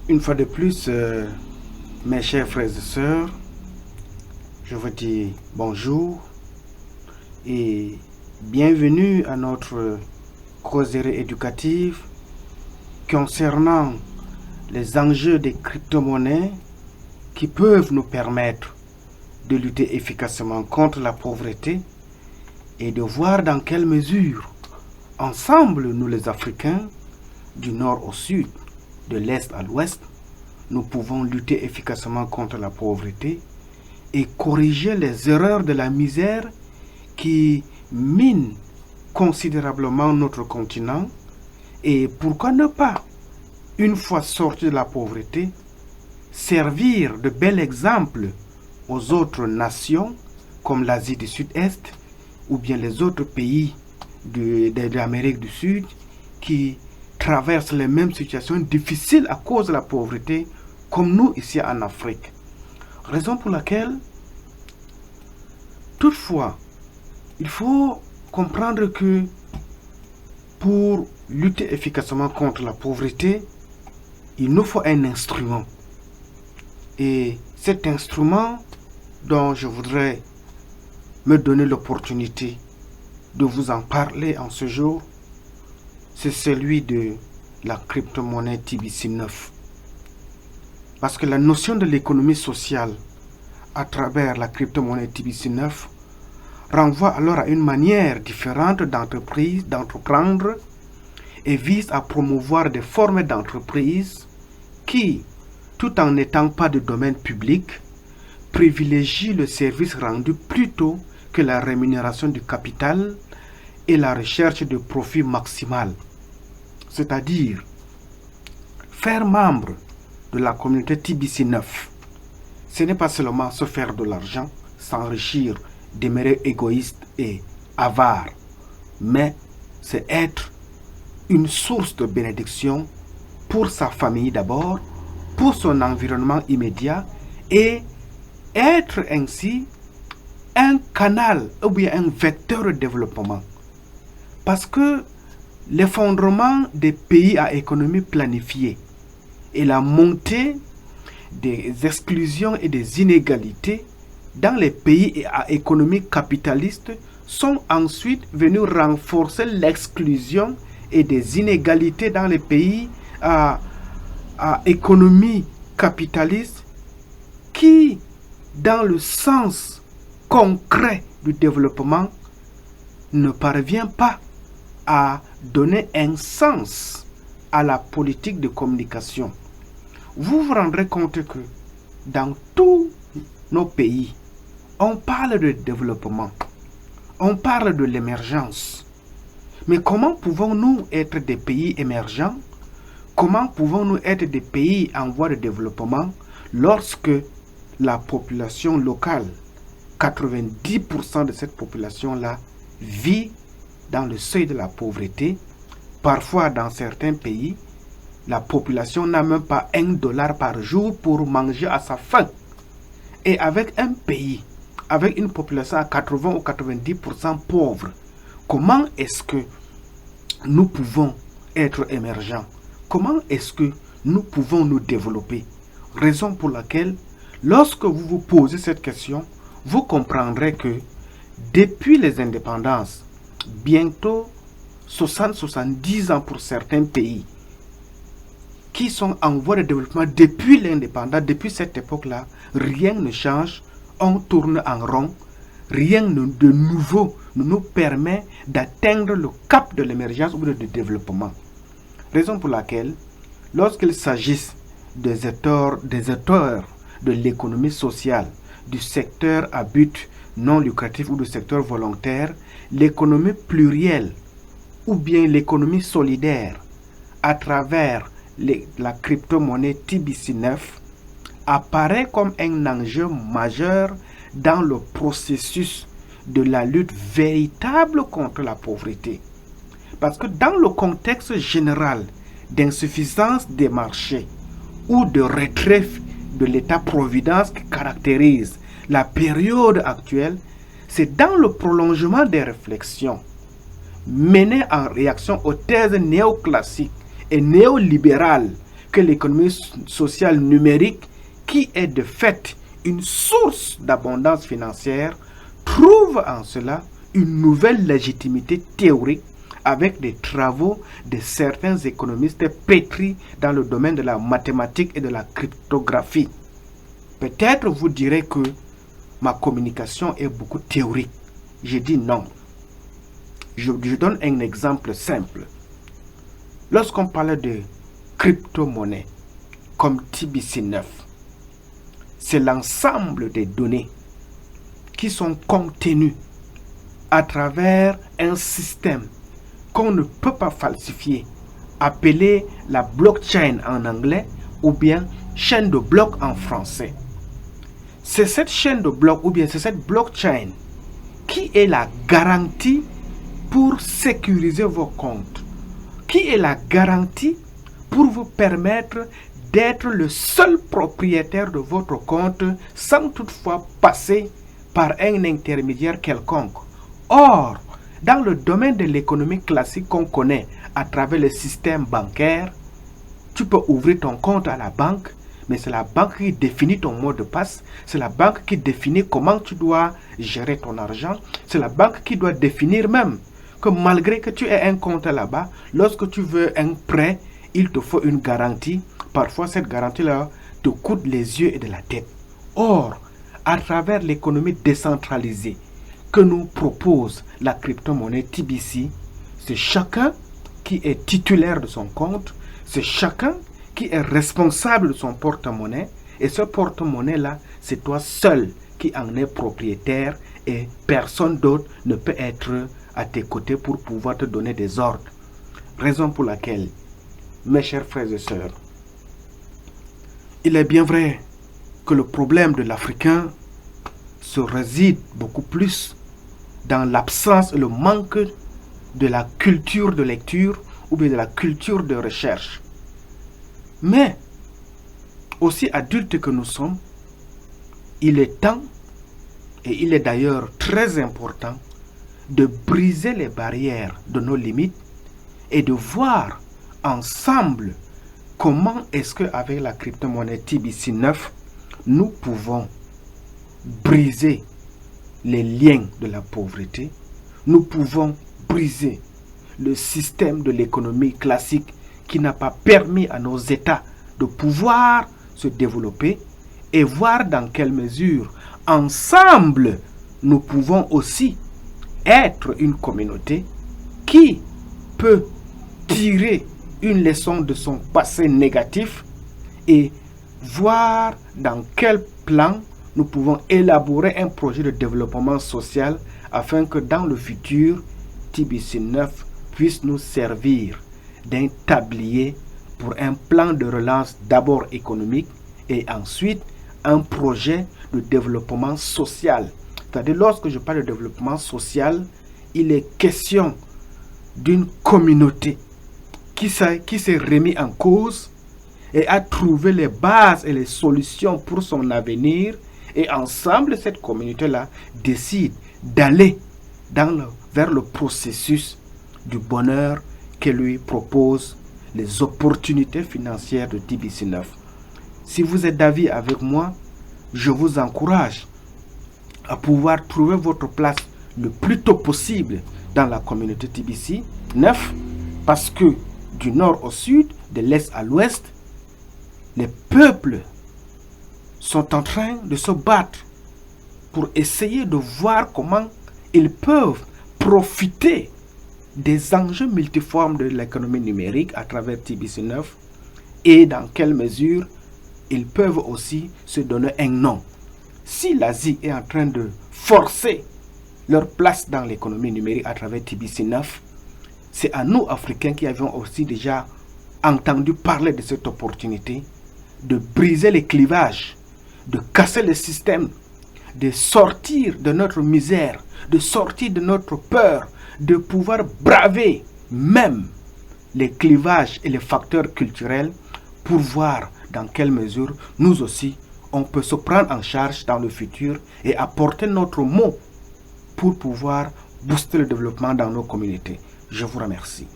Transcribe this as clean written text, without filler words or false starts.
Une fois de plus, mes chers frères et sœurs, je vous dis bonjour et bienvenue à notre causerie éducative concernant les enjeux des crypto-monnaies qui peuvent nous permettre de lutter efficacement contre la pauvreté et de voir dans quelle mesure, ensemble, nous les Africains, du nord au sud, de l'est à l'ouest, nous pouvons lutter efficacement contre la pauvreté et corriger les erreurs de la misère qui minent considérablement notre continent. Et pourquoi ne pas, une fois sorti de la pauvreté, servir de bel exemple aux autres nations comme l'Asie du Sud-Est ou bien les autres pays de l'Amérique du Sud qui traversent les mêmes situations difficiles à cause de la pauvreté comme nous ici en Afrique. Raison pour laquelle, toutefois, il faut comprendre que pour lutter efficacement contre la pauvreté, il nous faut un instrument. Et cet instrument dont je voudrais me donner l'opportunité de vous en parler en ce jour, c'est celui de la crypto-monnaie TBC9. Parce que la notion de l'économie sociale à travers la crypto-monnaie TBC9 renvoie alors à une manière différente d'entreprendre et vise à promouvoir des formes d'entreprise qui, tout en n'étant pas de domaine public, privilégient le service rendu plutôt que la rémunération du capital et la recherche de profit maximal. C'est-à-dire, faire membre de la communauté TBC9, ce n'est pas seulement se faire de l'argent, s'enrichir, demeurer égoïste et avare, mais c'est être une source de bénédiction pour sa famille d'abord, pour son environnement immédiat et être ainsi un canal ou bien un vecteur de développement. Parce que l'effondrement des pays à économie planifiée et la montée des exclusions et des inégalités dans les pays à économie capitaliste sont ensuite venus renforcer l'exclusion et des inégalités dans les pays à économie capitaliste qui, dans le sens concret du développement, ne parvient pas à donner un sens à la politique de communication. Vous vous rendrez compte que dans tous nos pays, on parle de développement, on parle de l'émergence. Mais comment pouvons-nous être des pays émergents? Comment pouvons-nous être des pays en voie de développement lorsque la population locale, 90% de cette population-là, vit dans le seuil de la pauvreté? Parfois, dans certains pays, la population n'a même pas $1 par jour pour manger à sa faim. Et avec un pays, avec une population à 80 ou 90% pauvre, comment est-ce que nous pouvons être émergents? Comment est-ce que nous pouvons nous développer? Raison pour laquelle, lorsque vous vous posez cette question, vous comprendrez que depuis les indépendances, bientôt 60-70 ans pour certains pays, qui sont en voie de développement depuis l'indépendance, depuis cette époque-là, rien ne change, on tourne en rond, rien de nouveau ne nous permet d'atteindre le cap de l'émergence ou du développement. Raison pour laquelle, lorsqu'il s'agisse des auteurs de l'économie sociale, du secteur à but non lucratif ou du secteur volontaire, l'économie plurielle ou bien l'économie solidaire à travers la crypto-monnaie TBC9 apparaît comme un enjeu majeur dans le processus de la lutte véritable contre la pauvreté. Parce que dans le contexte général d'insuffisance des marchés ou de retrait de l'État-providence qui caractérise la période actuelle, c'est dans le prolongement des réflexions menées en réaction aux thèses néoclassiques et néolibérales que l'économie sociale numérique, qui est de fait une source d'abondance financière, trouve en cela une nouvelle légitimité théorique avec des travaux de certains économistes pétris dans le domaine de la mathématique et de la cryptographie. Peut-être vous direz que ma communication est beaucoup théorique. Je dis non. Je donne un exemple simple. Lorsqu'on parle de crypto-monnaie comme TBC9, c'est l'ensemble des données qui sont contenues à travers un système qu'on ne peut pas falsifier, appelé la blockchain en anglais ou bien chaîne de blocs en français. C'est cette chaîne de blocs ou bien c'est cette blockchain qui est la garantie pour sécuriser vos comptes, qui est la garantie pour vous permettre d'être le seul propriétaire de votre compte sans toutefois passer par un intermédiaire quelconque. Or, dans le domaine de l'économie classique qu'on connaît à travers le système bancaire, tu peux ouvrir ton compte à la banque, mais c'est la banque qui définit ton mot de passe, c'est la banque qui définit comment tu dois gérer ton argent, c'est la banque qui doit définir même que malgré que tu aies un compte là-bas, lorsque tu veux un prêt, il te faut une garantie. Parfois, cette garantie-là te coûte les yeux et de la tête. Or, à travers l'économie décentralisée que nous propose la crypto-monnaie TBC, c'est chacun qui est titulaire de son compte, c'est chacun qui est responsable de son porte-monnaie, et ce porte-monnaie-là, c'est toi seul qui en es propriétaire et personne d'autre ne peut être à tes côtés pour pouvoir te donner des ordres. Raison pour laquelle, mes chers frères et sœurs, il est bien vrai que le problème de l'Africain se réside beaucoup plus dans l'absence et le manque de la culture de lecture ou bien de la culture de recherche. Mais, aussi adultes que nous sommes, il est temps, et il est d'ailleurs très important, de briser les barrières de nos limites et de voir ensemble comment est-ce qu'avec la crypto-monnaie TBC9, nous pouvons briser les liens de la pauvreté, nous pouvons briser le système de l'économie classique qui n'a pas permis à nos États de pouvoir se développer et voir dans quelle mesure, ensemble, nous pouvons aussi être une communauté qui peut tirer une leçon de son passé négatif et voir dans quel plan nous pouvons élaborer un projet de développement social afin que dans le futur, TBC9 puisse nous servir d'un tablier pour un plan de relance d'abord économique et ensuite un projet de développement social. C'est-à-dire, lorsque je parle de développement social, il est question d'une communauté qui s'est remis en cause et a trouvé les bases et les solutions pour son avenir. Et ensemble, cette communauté-là décide d'aller vers le processus du bonheur que lui proposent les opportunités financières de TBC9. Si vous êtes d'avis avec moi, je vous encourage à pouvoir trouver votre place le plus tôt possible dans la communauté TBC9 parce que du nord au sud, de l'est à l'ouest, les peuples sont en train de se battre pour essayer de voir comment ils peuvent profiter des enjeux multiformes de l'économie numérique à travers TBC9 et dans quelle mesure ils peuvent aussi se donner un nom. Si l'Asie est en train de forcer leur place dans l'économie numérique à travers TBC9, c'est à nous, Africains, qui avions aussi déjà entendu parler de cette opportunité, de briser les clivages, de casser le système, de sortir de notre misère, de sortir de notre peur, de pouvoir braver même les clivages et les facteurs culturels pour voir dans quelle mesure nous aussi, on peut se prendre en charge dans le futur et apporter notre mot pour pouvoir booster le développement dans nos communautés. Je vous remercie.